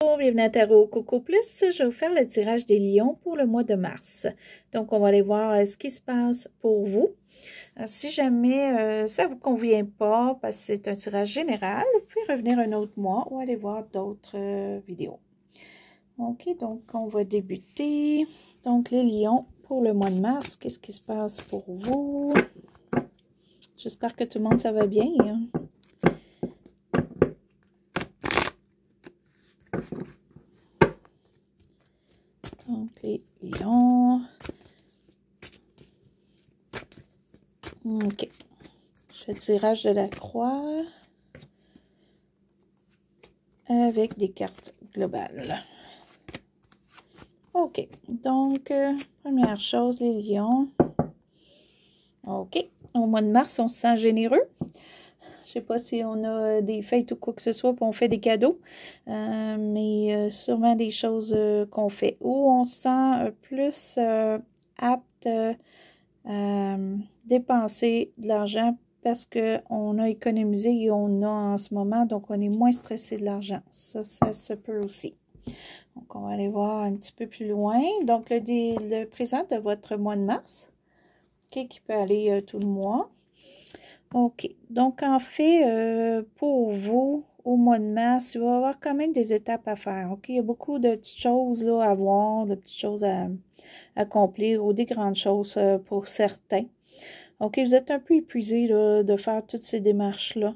Bonjour, bienvenue à Tarot Coco Plus. Je vais vous faire le tirage des lions pour le mois de mars. Donc, on va aller voir ce qui se passe pour vous. Si jamais ça ne vous convient pas, parce que c'est un tirage général, vous pouvez revenir un autre mois ou aller voir d'autres vidéos. OK, donc on va débuter. Donc, les lions pour le mois de mars, qu'est-ce qui se passe pour vous? J'espère que tout le monde, ça va bien. Donc, les lions. OK. Je fais le tirage de la croix avec des cartes globales. OK. Donc, première chose, les lions. OK. Au mois de mars, on se sent généreux. Je sais pas si on a des fêtes ou quoi que ce soit, puis on fait des cadeaux. Mais sûrement des choses qu'on fait. Ou on se sent plus apte à dépenser de l'argent parce qu'on a économisé et on a en ce moment, donc on est moins stressé de l'argent. Ça se peut aussi. Donc, on va aller voir un petit peu plus loin. Donc, le présent de votre mois de mars, okay, qui peut aller tout le mois. OK. Donc, en fait, pour vous, au mois de mars, il va y avoir quand même des étapes à faire. OK? Il y a beaucoup de petites choses là, à voir, de petites choses à accomplir ou des grandes choses pour certains. OK, vous êtes un peu épuisé là, de faire toutes ces démarches-là.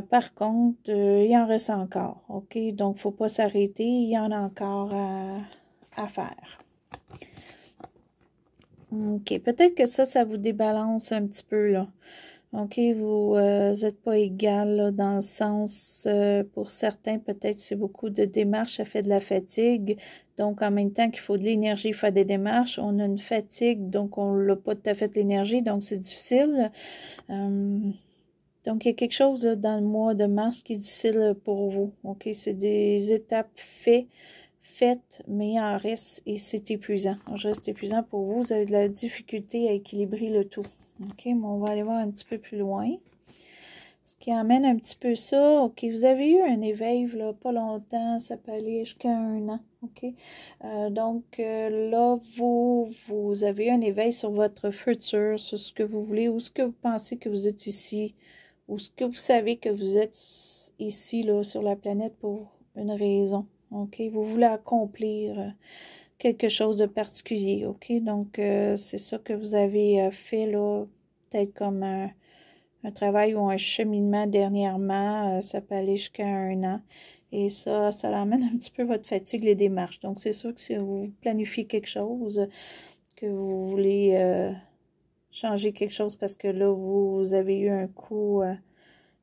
Par contre, il en reste encore. OK, donc il ne faut pas s'arrêter. Il y en a encore à faire. OK, peut-être que ça vous débalance un petit peu, là. OK, vous n'êtes pas égal là, dans le sens, pour certains, peut-être c'est beaucoup de démarches, ça fait de la fatigue. Donc, en même temps qu'il faut de l'énergie, il faut des démarches. On a une fatigue, donc on n'a pas tout à fait l'énergie, donc c'est difficile. Donc, il y a quelque chose là, dans le mois de mars qui est difficile pour vous. OK, c'est des étapes faites, mais il en reste et c'est épuisant. Je reste épuisant pour vous. Vous avez de la difficulté à équilibrer le tout. OK, mais on va aller voir un petit peu plus loin. Ce qui amène un petit peu ça. OK, vous avez eu un éveil, là, pas longtemps, ça peut aller jusqu'à 1 an. OK, donc là, vous avez un éveil sur votre futur, sur ce que vous voulez, ou ce que vous pensez que vous êtes ici, ou ce que vous savez que vous êtes ici, là, sur la planète pour une raison. OK, vous voulez accomplir quelque chose de particulier. OK, donc c'est ça que vous avez fait, là, peut-être comme un travail ou un cheminement dernièrement, ça peut aller jusqu'à 1 an. Et ça amène un petit peu votre fatigue, les démarches. Donc, c'est sûr que si vous planifiez quelque chose, que vous voulez changer quelque chose parce que là, vous avez eu un coup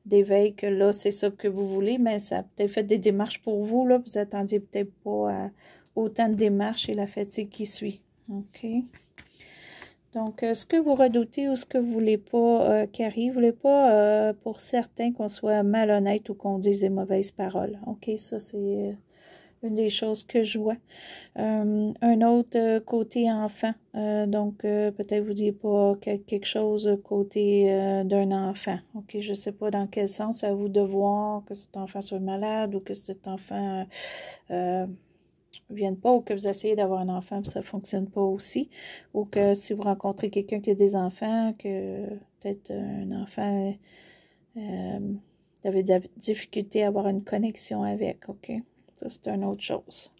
d'éveil, que là, c'est ça que vous voulez, mais ça a peut-être fait des démarches pour vous, là. Vous attendiez peut-être pas à autant de démarches et la fatigue qui suit. OK? Donc, ce que vous redoutez ou ce que vous ne voulez pas qui arrive, vous ne voulez pas, pour certains, qu'on soit malhonnête ou qu'on dise des mauvaises paroles. OK, ça, c'est une des choses que je vois. Un autre côté enfant. Donc, peut-être vous ne dites pas quelque chose côté d'un enfant. OK, je ne sais pas dans quel sens, à vous de voir que cet enfant soit malade ou que cet enfant viennent pas, ou que vous essayez d'avoir un enfant et ça ne fonctionne pas aussi, ou que si vous rencontrez quelqu'un qui a des enfants, que peut-être un enfant avait de la difficulté à avoir une connexion avec, OK? Ça, c'est une autre chose.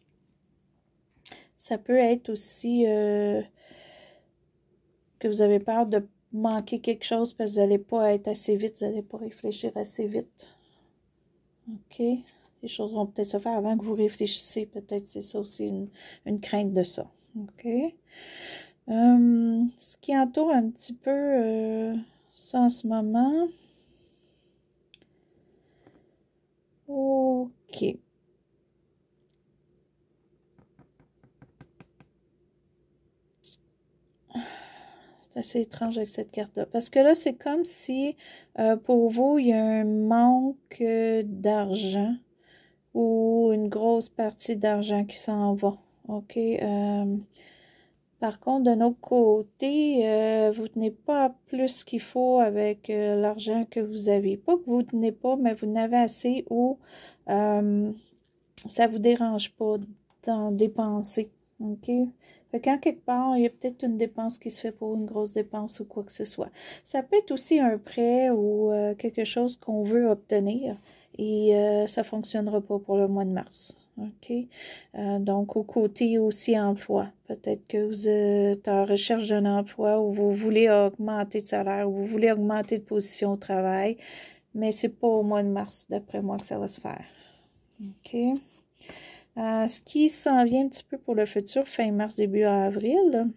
Ça peut être aussi que vous avez peur de manquer quelque chose parce que vous n'allez pas être assez vite, vous n'allez pas réfléchir assez vite. OK? Les choses vont peut-être se faire avant que vous réfléchissiez. Peut-être c'est ça aussi une crainte de ça. OK? Ce qui entoure un petit peu ça en ce moment. OK. C'est assez étrange avec cette carte-là. Parce que là, c'est comme si pour vous, il y a un manque d'argent ou une grosse partie d'argent qui s'en va. OK? Par contre, d'un autre côté, vous ne tenez pas plus qu'il faut avec l'argent que vous avez. Pas que vous ne tenez pas, mais vous n'avez assez ou ça vous dérange pas d'en dépenser, OK? Fait qu'en quelque part, il y a peut-être une dépense qui se fait pour une grosse dépense ou quoi que ce soit. Ça peut être aussi un prêt ou quelque chose qu'on veut obtenir et ça ne fonctionnera pas pour le mois de mars. OK? Donc, au côté aussi emploi. Peut-être que vous êtes en recherche d'un emploi ou vous voulez augmenter de salaire ou vous voulez augmenter de position au travail, mais c'est pas au mois de mars, d'après moi, que ça va se faire. OK? Ce qui s'en vient un petit peu pour le futur, fin mars, début avril.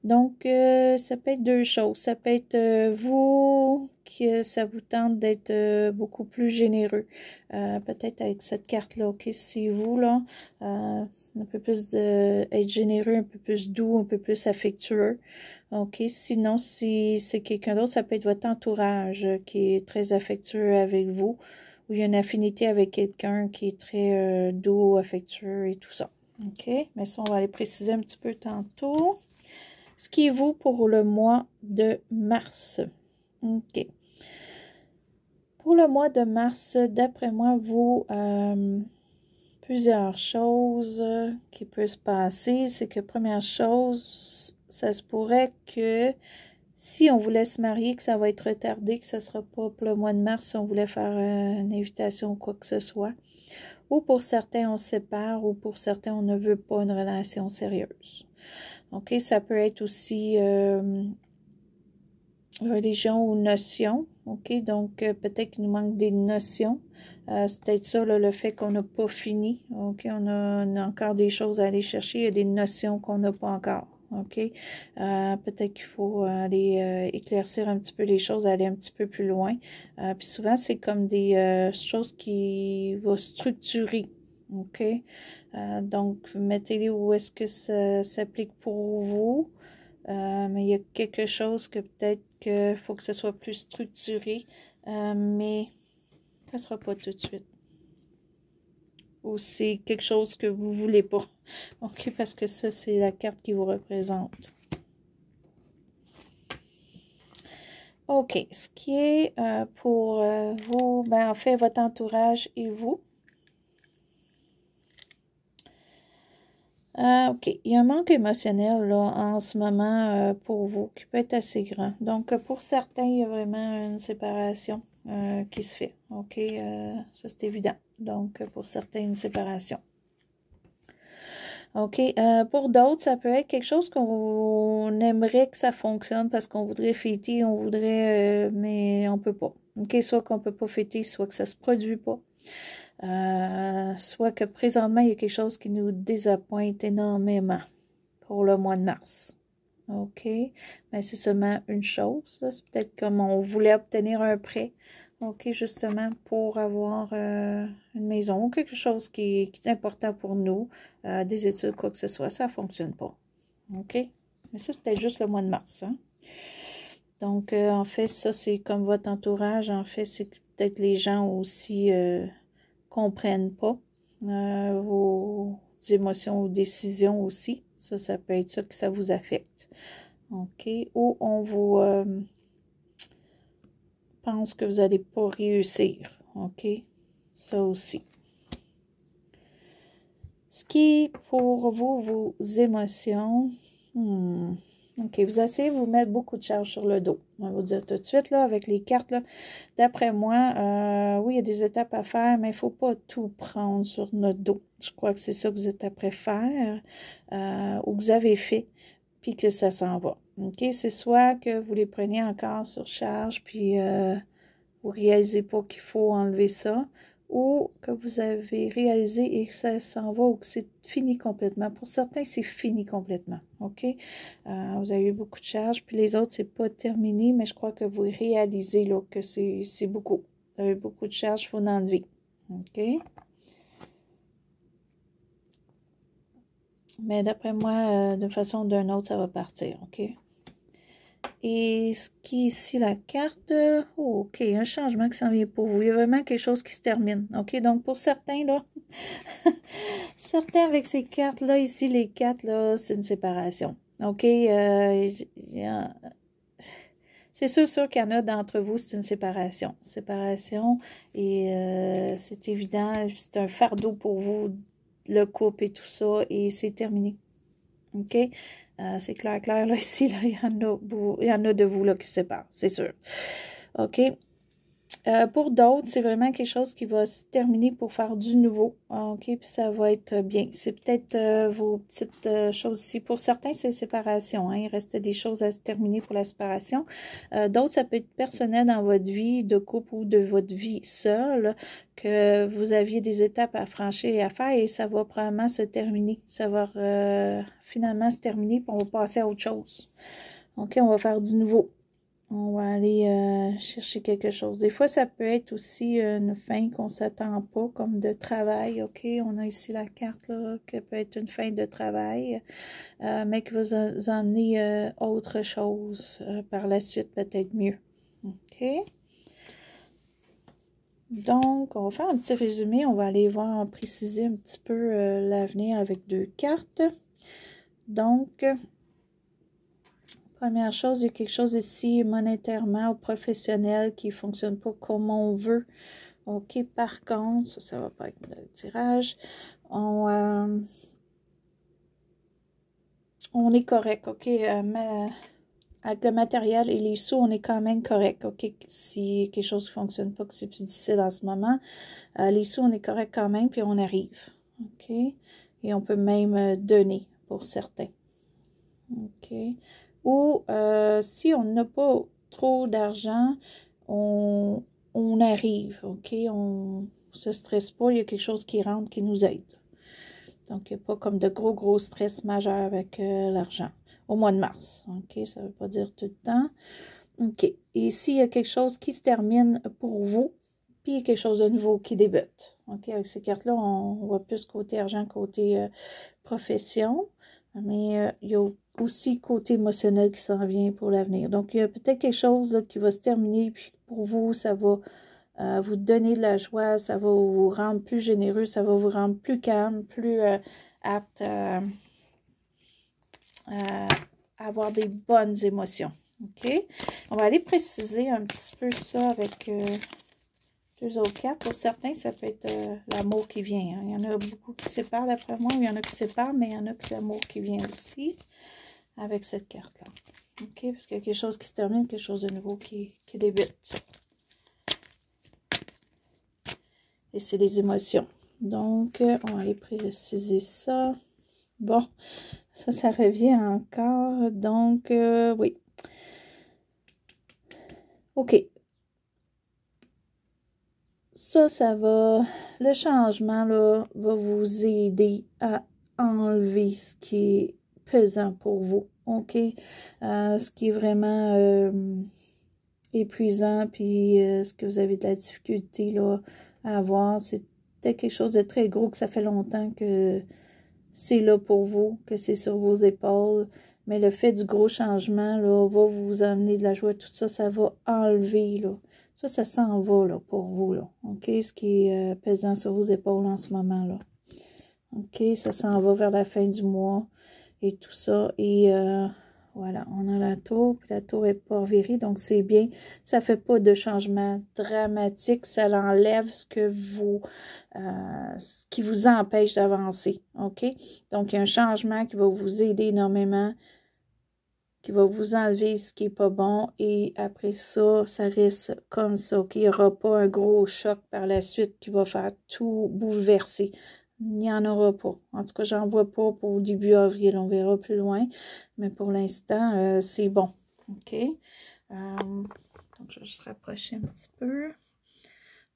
Donc, ça peut être deux choses. Ça peut être vous, que ça vous tente d'être beaucoup plus généreux. Peut-être avec cette carte-là, OK, c'est vous, là, un peu plus être généreux, un peu plus doux, un peu plus affectueux. OK, sinon, si c'est quelqu'un d'autre, ça peut être votre entourage qui est très affectueux avec vous, ou il y a une affinité avec quelqu'un qui est très doux, affectueux et tout ça. OK, mais ça, on va aller préciser un petit peu tantôt. Ce qui est vous pour le mois de mars. OK. Pour le mois de mars, d'après moi, vous, plusieurs choses qui peuvent se passer. C'est que première chose, ça se pourrait que si on voulait se marier, que ça va être retardé, que ce ne sera pas pour le mois de mars si on voulait faire une invitation ou quoi que ce soit. Ou pour certains, on se sépare, ou pour certains, on ne veut pas une relation sérieuse. OK, ça peut être aussi religion ou notion. OK, donc peut-être qu'il nous manque des notions. C'est peut-être ça, là, le fait qu'on n'a pas fini. OK, on a encore des choses à aller chercher. Il y a des notions qu'on n'a pas encore. OK, peut-être qu'il faut aller éclaircir un petit peu les choses, aller un petit peu plus loin. Puis souvent, c'est comme des choses qui vont structurer. OK, donc mettez-les où est-ce que ça s'applique pour vous. Mais il y a quelque chose que peut-être qu'il faut que ce soit plus structuré, mais ça ne sera pas tout de suite. Ou c'est quelque chose que vous ne voulez pas. OK, parce que ça, c'est la carte qui vous représente. OK, ce qui est pour vous, ben, en fait, votre entourage et vous. OK, il y a un manque émotionnel là, en ce moment pour vous qui peut être assez grand. Donc, pour certains, il y a vraiment une séparation qui se fait. OK, ça c'est évident. Donc, pour certains, une séparation. OK, pour d'autres, ça peut être quelque chose qu'on aimerait que ça fonctionne parce qu'on voudrait fêter, on voudrait, mais on ne peut pas. OK, soit qu'on ne peut pas fêter, soit que ça ne se produit pas. Soit que présentement, il y a quelque chose qui nous désappointe énormément pour le mois de mars. OK? Mais c'est seulement une chose. C'est peut-être comme on voulait obtenir un prêt. OK? Justement pour avoir une maison ou quelque chose qui est important pour nous. Des études, quoi que ce soit. Ça ne fonctionne pas. OK? Mais ça, c'est peut-être juste le mois de mars. Hein? Donc, en fait, ça, c'est comme votre entourage. En fait, c'est peut-être les gens aussi comprennent pas vos émotions ou décisions aussi. Ça peut être ça que ça vous affecte. OK? Ou on vous pense que vous n'allez pas réussir. OK? Ça aussi. Ce qui est pour vous, vos émotions, OK, vous essayez de vous mettre beaucoup de charge sur le dos. On va vous dire tout de suite, là, avec les cartes, là, d'après moi, oui, il y a des étapes à faire, mais il ne faut pas tout prendre sur notre dos. Je crois que c'est ça que vous êtes après faire, ou que vous avez fait, puis que ça s'en va. OK, c'est soit que vous les preniez encore sur charge, puis vous ne réalisez pas qu'il faut enlever ça, ou que vous avez réalisé et que ça s'en va ou que c'est fini complètement. Pour certains, c'est fini complètement, OK? Vous avez eu beaucoup de charges, puis les autres, c'est pas terminé, mais je crois que vous réalisez là, que c'est beaucoup. Vous avez beaucoup de charges, il faut en enlever, OK? Mais d'après moi, d'une façon ou d'une autre, ça va partir, OK? Et ce qui est ici, la carte, oh, OK, un changement qui s'en vient pour vous. Il y a vraiment quelque chose qui se termine. OK, donc pour certains, là, certains avec ces cartes-là, ici, les cartes, là, c'est une séparation. OK, c'est C'est sûr qu'il y en a d'entre vous, c'est une séparation. Séparation, et c'est évident, c'est un fardeau pour vous, le couple et tout ça, et c'est terminé. OK? C'est clair, là, ici, là, il y en a de vous, là, qui se séparent, c'est sûr. OK? Pour d'autres, c'est vraiment quelque chose qui va se terminer pour faire du nouveau. OK? Puis ça va être bien. C'est peut-être vos petites choses ici. Pour certains, c'est séparation. Hein? Il reste des choses à se terminer pour la séparation. D'autres, ça peut être personnel dans votre vie de couple ou de votre vie seule, que vous aviez des étapes à franchir et à faire et ça va probablement se terminer. Ça va finalement se terminer puis on va passer à autre chose. OK? On va faire du nouveau. On va aller chercher quelque chose. Des fois, ça peut être aussi une fin qu'on ne s'attend pas, comme de travail. OK, on a ici la carte là, qui peut être une fin de travail, mais qui va vous emmener autre chose par la suite, peut-être mieux. OK. Donc, on va faire un petit résumé. On va aller voir, préciser un petit peu l'avenir avec 2 cartes. Donc, première chose, il y a quelque chose ici monétairement ou professionnel qui ne fonctionne pas comme on veut. OK, par contre, ça ne va pas être le tirage. On est correct, OK. Avec le matériel et les sous, on est quand même correct, OK. Si quelque chose ne fonctionne pas, que c'est plus difficile en ce moment, les sous, on est correct quand même, puis on arrive, OK. Et on peut même donner pour certains, OK. Ou si on n'a pas trop d'argent, on arrive, OK? On ne se stresse pas, il y a quelque chose qui rentre, qui nous aide. Donc, il n'y a pas comme de gros stress majeur avec l'argent. Au mois de mars, OK? Ça ne veut pas dire tout le temps. OK. Et s'il y a quelque chose qui se termine pour vous, puis il y a quelque chose de nouveau qui débute. OK? Avec ces cartes-là, on voit plus côté argent, côté profession. Mais il y a aussi côté émotionnel qui s'en vient pour l'avenir. Donc, il y a peut-être quelque chose là, qui va se terminer, puis pour vous, ça va vous donner de la joie, ça va vous rendre plus généreux, ça va vous rendre plus calme, plus apte à avoir des bonnes émotions. OK? On va aller préciser un petit peu ça avec 2 autres cartes. Pour certains, ça peut être l'amour qui vient. Hein. Il y en a beaucoup qui se séparent d'après moi, il y en a qui se séparent, mais il y en a qui c'est l'amour qui vient aussi avec cette carte-là. OK? Parce qu'il y a quelque chose qui se termine, quelque chose de nouveau qui débute. Et c'est les émotions. Donc, on va aller préciser ça. Bon, ça revient encore. Donc, oui. OK. Ça va, le changement, là, va vous aider à enlever ce qui est pesant pour vous, OK? Ce qui est vraiment épuisant, puis ce que vous avez de la difficulté, là, à avoir, c'est peut-être quelque chose de très gros, que ça fait longtemps que c'est là pour vous, que c'est sur vos épaules, mais le fait du gros changement, là, va vous amener de la joie, tout ça, ça va enlever, là. Ça s'en va, là, pour vous, là. OK? Ce qui est pesant sur vos épaules en ce moment, là. OK? Ça s'en va vers la fin du mois et tout ça. Et voilà, on a la tour, puis la tour est pas virée, donc c'est bien. Ça fait pas de changement dramatique, ça l'enlève ce qui vous empêche d'avancer. OK? Donc, il y a un changement qui va vous aider énormément, qui va vous enlever ce qui n'est pas bon, et après ça, ça reste comme ça, OK? Il n'y aura pas un gros choc par la suite qui va faire tout bouleverser. Il n'y en aura pas. En tout cas, j'en vois pas pour début avril. On verra plus loin. Mais pour l'instant, c'est bon. OK? Donc, je vais juste rapprocher un petit peu.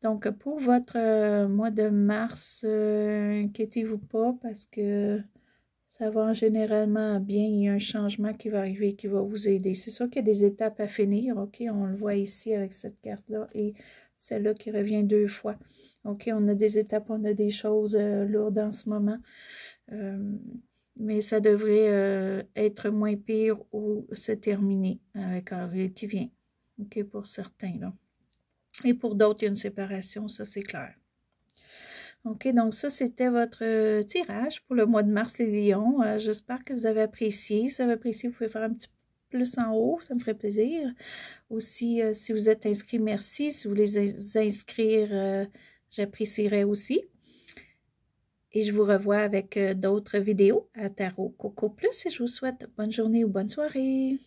Donc, pour votre mois de mars, inquiétez-vous pas parce que ça va généralement bien. Il y a un changement qui va arriver qui va vous aider. C'est sûr qu'il y a des étapes à finir. OK? On le voit ici avec cette carte-là et celle-là qui revient 2 fois. OK? On a des étapes, on a des choses lourdes en ce moment. Mais ça devrait être moins pire ou se terminer avec avril qui vient. OK? Pour certains, là. Et pour d'autres, il y a une séparation, ça c'est clair. OK, donc ça, c'était votre tirage pour le mois de mars, les lions. J'espère que vous avez apprécié. Si vous avez apprécié, vous pouvez faire un petit pouce en haut, ça me ferait plaisir. Aussi, si vous êtes inscrit, merci. Si vous voulez inscrire, j'apprécierais aussi. Et je vous revois avec d'autres vidéos à Tarot Coco Plus et je vous souhaite bonne journée ou bonne soirée.